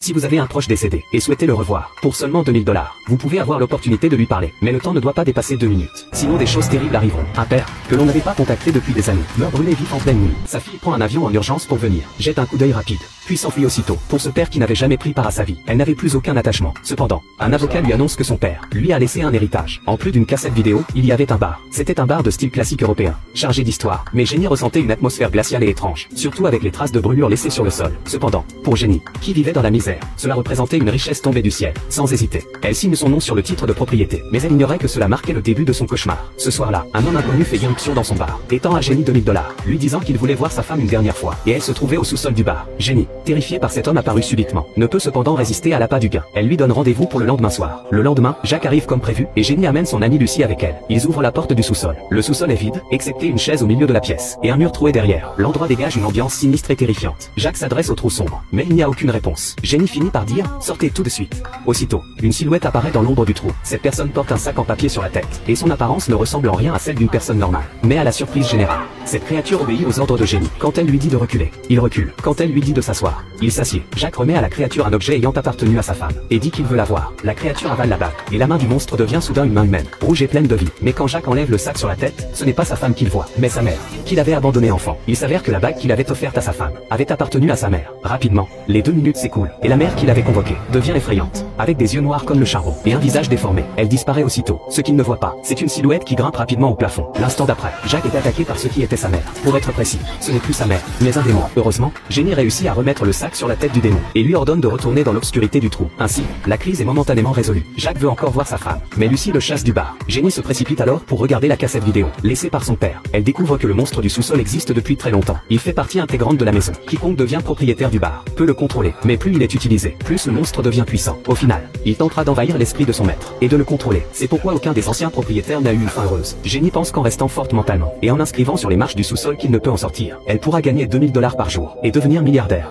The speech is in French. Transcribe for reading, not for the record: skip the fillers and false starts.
Si vous avez un proche décédé et souhaitez le revoir, pour seulement 2000 $, vous pouvez avoir l'opportunité de lui parler. Mais le temps ne doit pas dépasser 2 minutes. Sinon des choses terribles arriveront. Un père, que l'on n'avait pas contacté depuis des années, meurt brûlé vif en pleine nuit. Sa fille prend un avion en urgence pour venir, jette un coup d'œil rapide, puis s'enfuit aussitôt. Pour ce père qui n'avait jamais pris part à sa vie, elle n'avait plus aucun attachement. Cependant, un avocat lui annonce que son père, lui a laissé un héritage. En plus d'une cassette vidéo, il y avait un bar. C'était un bar de style classique européen, chargé d'histoire. Mais Jenny ressentait une atmosphère glaciale et étrange, surtout avec les traces de brûlure laissées sur le sol. Cependant, pour Jenny, qui vivait dans la misère, cela représentait une richesse tombée du ciel. Sans hésiter, elle signe son nom sur le titre de propriété. Mais elle ignorait que cela marquait le début de son cauchemar. Ce soir-là, un homme inconnu fait irruption dans son bar, étant à Jenny 2000 $, lui disant qu'il voulait voir sa femme une dernière fois. Et elle se trouvait au sous-sol du bar. Jenny, terrifiée par cet homme apparu subitement, ne peut cependant résister à l'appât du gain. Elle lui donne rendez-vous pour le lendemain soir. Le lendemain, Jacques arrive comme prévu, et Jenny amène son amie Lucie avec elle. Ils ouvrent la porte du sous-sol. Le sous-sol est vide, excepté une chaise au milieu de la pièce, et un mur troué derrière. L'endroit dégage une ambiance sinistre et terrifiante. Jacques s'adresse au trou sombre, mais il n'y a aucune réponse. Jenny finit par dire « Sortez tout de suite ». Aussitôt, une silhouette apparaît dans l'ombre du trou. Cette personne porte un sac en papier sur la tête, et son apparence ne ressemble en rien à celle d'une personne normale. Mais à la surprise générale, cette créature obéit aux ordres de Jenny. Quand elle lui dit de reculer, il recule. Quand elle lui dit de s'asseoir, il s'assied. Jacques remet à la créature un objet ayant appartenu à sa femme, et dit qu'il veut la voir. La créature avale la bague, et la main du monstre devient soudain une main humaine, rouge et pleine de vie. Mais quand Jacques enlève le sac sur la tête, ce n'est pas sa femme qu'il voit, mais sa mère, qu'il avait abandonnée enfant. Il s'avère que la bague qu'il avait offerte à sa femme avait appartenu à sa mère. Rapidement, les 2 minutes s'écoulent, et la mère qui l'avait convoquée devient effrayante, avec des yeux noirs comme le charbon, et un visage déformé. Elle disparaît aussitôt. Ce qu'il ne voit pas, c'est une silhouette qui grimpe rapidement au plafond. L'instant d'après, Jacques est attaqué par ce qui était sa mère. Pour être précis, ce n'est plus sa mère, mais un démon. Heureusement, Jenny réussit à remettre le sac sur la tête du démon, et lui ordonne de retourner dans l'obscurité du trou. Ainsi, la crise est momentanément résolue. Jacques veut encore voir sa femme, mais Lucie le chasse du bar. Jenny se précipite alors pour regarder la cassette vidéo, laissée par son père. Elle découvre que le monstre du sous-sol existe depuis très longtemps. Il fait partie intégrante de la maison. Quiconque devient propriétaire du bar peut le contrôler, mais plus il est utilisé, plus le monstre devient puissant. Au final, il tentera d'envahir l'esprit de son maître, et de le contrôler. C'est pourquoi aucun des anciens propriétaires n'a eu une fin heureuse. Jenny pense qu'en restant forte mentalement, et en inscrivant sur les marches du sous-sol qu'il ne peut en sortir, elle pourra gagner 2000 $ par jour, et devenir milliardaire.